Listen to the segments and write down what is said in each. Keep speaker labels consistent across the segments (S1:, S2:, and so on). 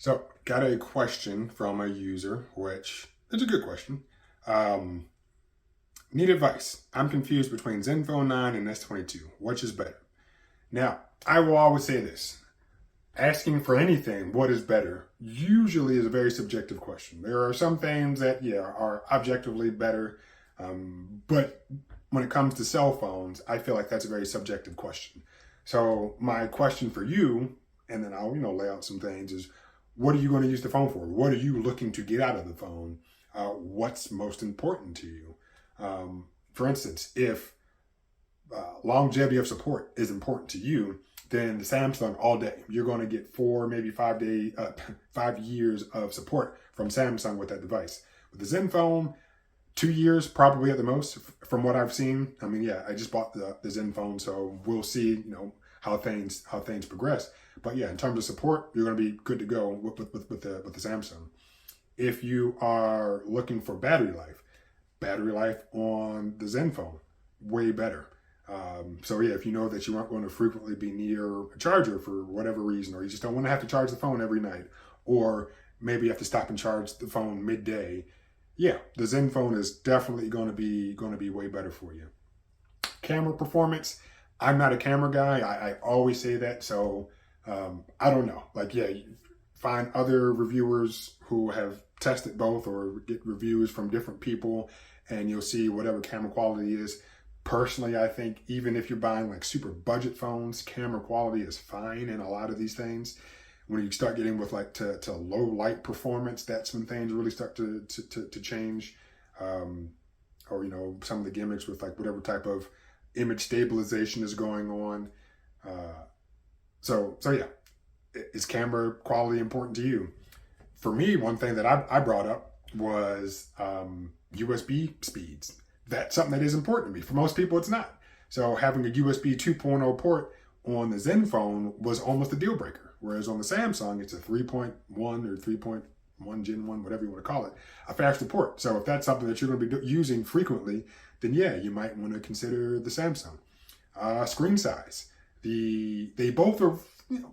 S1: So, got a question from a user, which is a good question. Um, Need advice. I'm confused between Zenfone 9 and S22. Which is better? Now, I will always say this. Asking for anything, what is better, usually is a very subjective question. There are some things that, yeah, are objectively better. But when it comes to cell phones, I feel like that's a very subjective question. So my question for you, and then I'll, lay out some things is, what are you going to use the phone for? What are you looking to get out of the phone? What's most important to you? For instance, if longevity of support is important to you, then the Samsung all day. You're going to get 5 years of support from Samsung with that device. With the Zenfone, 2 years probably at the most, from what I've seen. I mean, yeah, I just bought the Zenfone, so we'll see, how things progress. But yeah, in terms of support, you're going to be good to go with the Samsung. If you are looking for battery life on the Zenfone, way better. So yeah, if you know that you aren't going to frequently be near a charger for whatever reason, or you just don't want to have to charge the phone every night, or maybe you have to stop and charge the phone midday, yeah, the Zenfone is definitely going to be way better for you. Camera performance, I'm not a camera guy. I always say that, so I don't know. Like, yeah, find other reviewers who have tested both, or get reviews from different people, and you'll see whatever camera quality is. Personally, I think even if you're buying like super budget phones, camera quality is fine in a lot of these things. When you start getting with like to low light performance, that's when things really start to change. Or some of the gimmicks with like whatever type of image stabilization is going on. So yeah, is camera quality important to you? For me, one thing that I brought up was USB speeds. That's something that is important to me. For most people, it's not. So having a USB 2.0 port on the Zenfone was almost a deal breaker. Whereas on the Samsung, it's a 3.1 or 3.1 Gen 1, whatever you want to call it, a faster port. So if that's something that you're going to be using frequently, then yeah, you might want to consider the Samsung. Screen size. They both are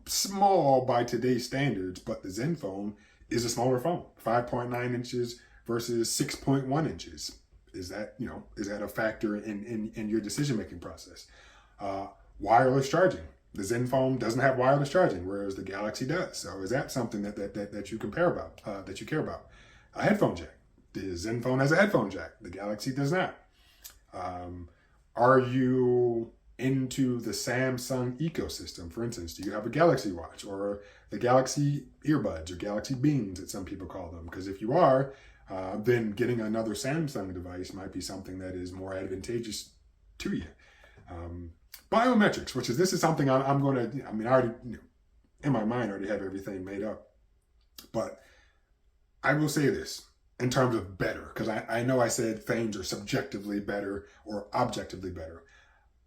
S1: small by today's standards, but the Zenfone is a smaller phone, 5.9 inches versus 6.1 inches. Is that a factor in your decision-making process? Wireless charging. The Zenfone doesn't have wireless charging, whereas the Galaxy does. So is that something that you care about? A headphone jack. The Zenfone has a headphone jack. The Galaxy does not. Are you into the Samsung ecosystem? For instance, do you have a Galaxy Watch or the Galaxy earbuds, or Galaxy Beans, as some people call them? Because if you are, then getting another Samsung device might be something that is more advantageous to you. Biometrics, this is something I'm going to, I already, in my mind, I already have everything made up. But I will say this in terms of better, because I know I said things are subjectively better or objectively better.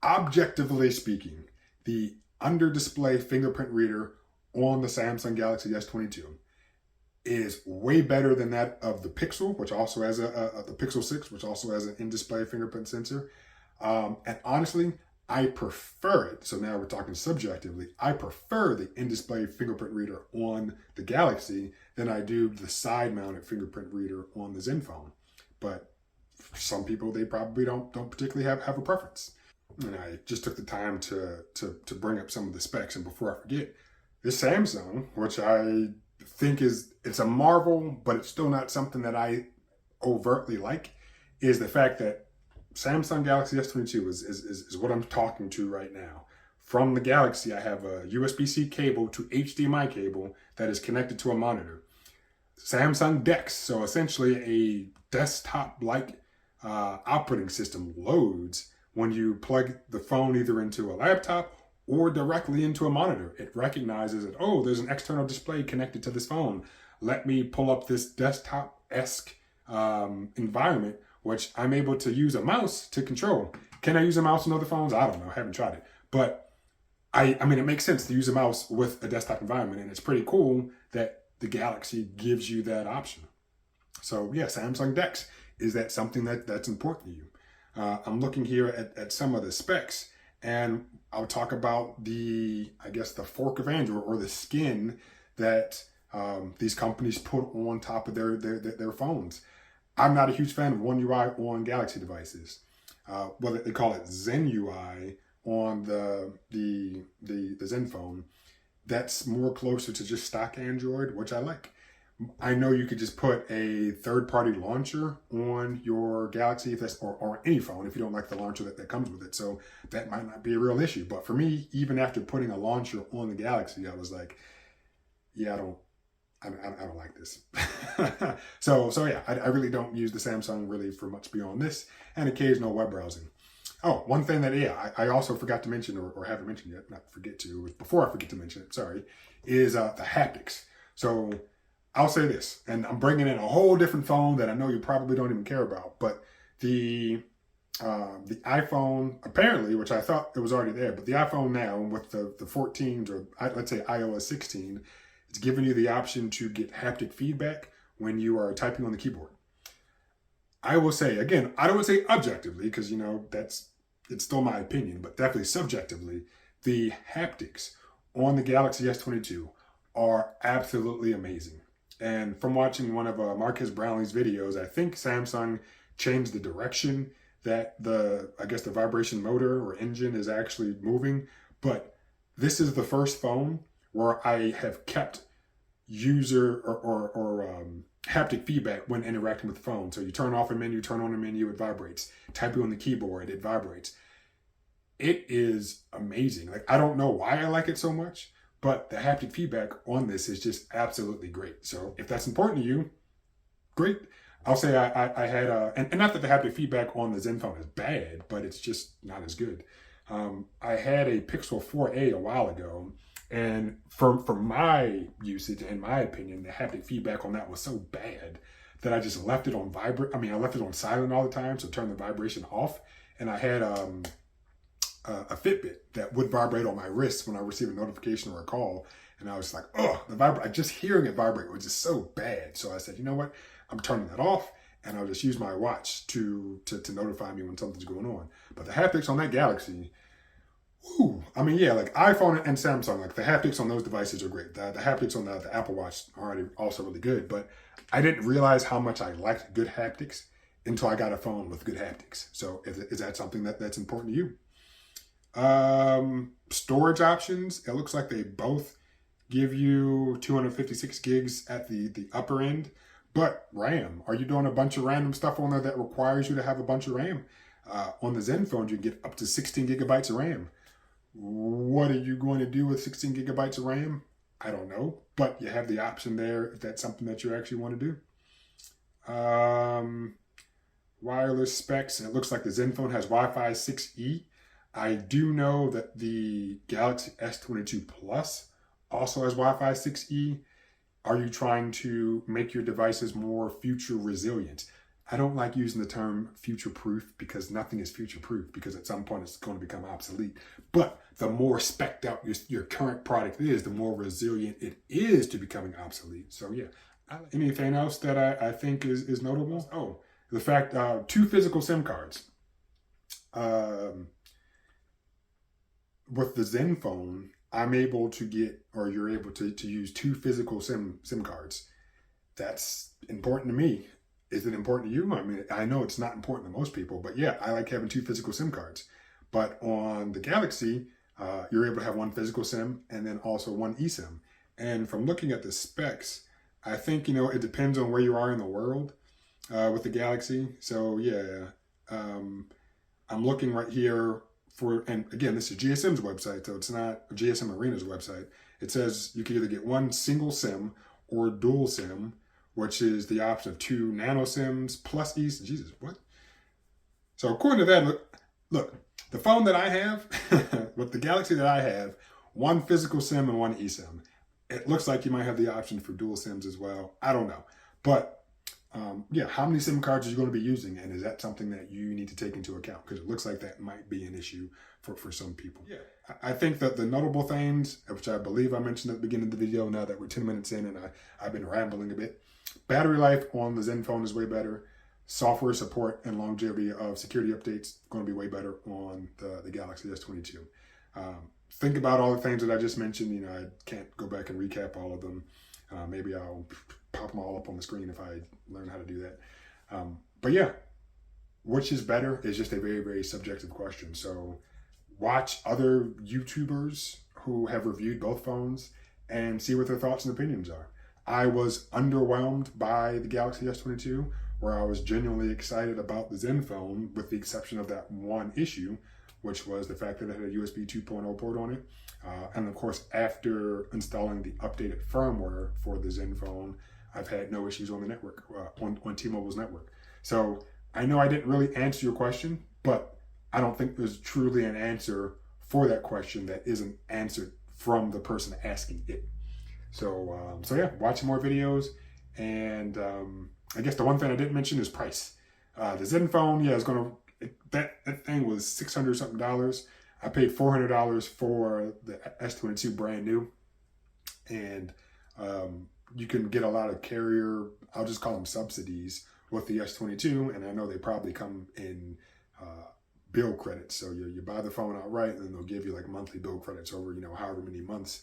S1: Objectively speaking, the under-display fingerprint reader on the Samsung Galaxy S22 is way better than that of the Pixel, which also has the Pixel 6, which also has an in-display fingerprint sensor. And honestly, I prefer it. So now we're talking subjectively. I prefer the in-display fingerprint reader on the Galaxy than I do the side-mounted fingerprint reader on the Zenfone. But for some people, they probably don't particularly have a preference. And I just took the time to bring up some of the specs. And before I forget, this Samsung, which I think it's a marvel, but it's still not something that I overtly like, is the fact that Samsung Galaxy S22 is what I'm talking to right now. From the Galaxy, I have a USB-C cable to HDMI cable that is connected to a monitor. Samsung DeX, so essentially a desktop-like operating system, loads when you plug the phone either into a laptop or directly into a monitor. It recognizes that, oh, there's an external display connected to this phone. Let me pull up this desktop-esque environment, which I'm able to use a mouse to control. Can I use a mouse on other phones? I don't know. I haven't tried it. But I mean, it makes sense to use a mouse with a desktop environment, and it's pretty cool that the Galaxy gives you that option. So yeah, Samsung DeX, is that something that's important to you? I'm looking here at some of the specs, and I'll talk about the fork of Android, or the skin that these companies put on top of their phones. I'm not a huge fan of One UI on Galaxy devices. Well, they call it Zen UI on the Zen phone. That's more closer to just stock Android, which I like. I know you could just put a third-party launcher on your Galaxy if that's, or any phone if you don't like the launcher that comes with it. So that might not be a real issue. But for me, even after putting a launcher on the Galaxy, I was like, yeah, I don't like this. so yeah, I really don't use the Samsung really for much beyond this and occasional web browsing. Oh, one thing that, yeah, I also forgot to mention, or haven't mentioned yet, not forget to, before I forget to mention it, sorry, is the haptics. So I'll say this, and I'm bringing in a whole different phone that I know you probably don't even care about, but the iPhone, apparently, which I thought it was already there, but the iPhone now with the 14s, or let's say iOS 16, it's giving you the option to get haptic feedback when you are typing on the keyboard. I will say, again, I don't want to say objectively, because, it's still my opinion, but definitely subjectively, the haptics on the Galaxy S22 are absolutely amazing. And from watching one of Marques Brownlee's videos, I think Samsung changed the direction that the vibration motor or engine is actually moving. But this is the first phone where I have kept user or haptic feedback when interacting with the phone. So you turn off a menu, turn on a menu, it vibrates. Typing on the keyboard, it vibrates. It is amazing. Like, I don't know why I like it so much, but the haptic feedback on this is just absolutely great. So if that's important to you, great. I'll say I had and not that the haptic feedback on the Zen phone is bad, but it's just not as good. I had a Pixel 4a a while ago, and for my usage, in my opinion, the haptic feedback on that was so bad that I just left it on I left it on silent all the time, so turn the vibration off. And I had a Fitbit that would vibrate on my wrist when I received a notification or a call, and I was like, oh, just hearing it vibrate was just so bad. So I said, you know what? I'm turning that off, and I'll just use my watch to notify me when something's going on. But the haptics on that Galaxy, woo, like iPhone and Samsung, like the haptics on those devices are great. The haptics on the Apple Watch are already also really good, but I didn't realize how much I liked good haptics until I got a phone with good haptics. So is that something that's important to you? Storage options, it looks like they both give you 256 gigs at the upper end, but RAM, are you doing a bunch of random stuff on there that requires you to have a bunch of RAM? On the Zen phone, you can get up to 16 gigabytes of RAM. What are you going to do with 16 gigabytes of RAM? I don't know, but you have the option there if that's something that you actually want to do. Wireless specs, it looks like the Zen phone has Wi-Fi 6E. I do know that the Galaxy S22 Plus also has Wi-Fi 6E. Are you trying to make your devices more future resilient? I don't like using the term future-proof because nothing is future-proof, because at some point it's going to become obsolete. But the more specced out your current product is, the more resilient it is to becoming obsolete. So yeah. Anything else that I think is notable? Oh, the fact 2 physical SIM cards. With the Zen phone, I'm able to get, or you're able to use 2 physical SIM cards. That's important to me. Is it important to you? I know it's not important to most people, but yeah, I like having 2 physical SIM cards. But on the Galaxy, you're able to have 1 physical SIM and then also 1 eSIM. And from looking at the specs, I think, it depends on where you are in the world with the Galaxy. So yeah, I'm looking right here and again, this is GSM's website, so it's not GSM Arena's website. It says you can either get 1 single SIM or dual SIM, which is the option of 2 nano SIMs plus eSIM. Jesus, what? So according to that, look, the phone that I have, with the Galaxy that I have, 1 physical SIM and 1 eSIM. It looks like you might have the option for dual SIMs as well. I don't know. But yeah, how many SIM cards are you going to be using? And is that something that you need to take into account? Because it looks like that might be an issue for some people. Yeah, I think that the notable things, which I believe I mentioned at the beginning of the video, now that we're 10 minutes in and I've been rambling a bit. Battery life on the Zen phone is way better. Software support and longevity of security updates going to be way better on the Galaxy S22. Think about all the things that I just mentioned. I can't go back and recap all of them. Maybe I'll pop them all up on the screen if I learn how to do that. But yeah, which is better is just a very, very subjective question. So watch other YouTubers who have reviewed both phones and see what their thoughts and opinions are. I was underwhelmed by the Galaxy S22, where I was genuinely excited about the Zen phone, with the exception of that one issue, which was the fact that it had a USB 2.0 port on it. And of course, after installing the updated firmware for the Zen phone, I've had no issues on the network, on T-Mobile's network. So I know I didn't really answer your question, but I don't think there's truly an answer for that question that isn't answered from the person asking it. So yeah, watch more videos. And I guess the one thing I didn't mention is price. The Zen phone, yeah, that thing was $600 something. I paid $400 for the S22 brand new. And you can get a lot of carrier, I'll just call them subsidies, with the S22. And I know they probably come in bill credits. So you buy the phone outright, and then they'll give you like monthly bill credits over, however many months.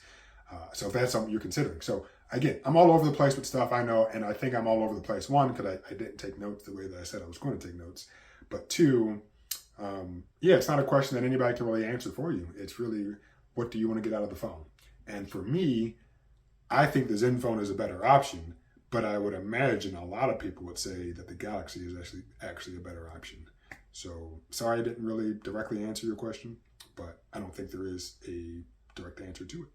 S1: So if that's something you're considering. So again, I'm all over the place with stuff, I know, and I think I'm all over the place. One, because I didn't take notes the way that I said I was going to take notes. But two, yeah, it's not a question that anybody can really answer for you. It's really, what do you want to get out of the phone? And for me, I think the Zen phone is a better option, but I would imagine a lot of people would say that the Galaxy is actually a better option. So sorry I didn't really directly answer your question, but I don't think there is a direct answer to it.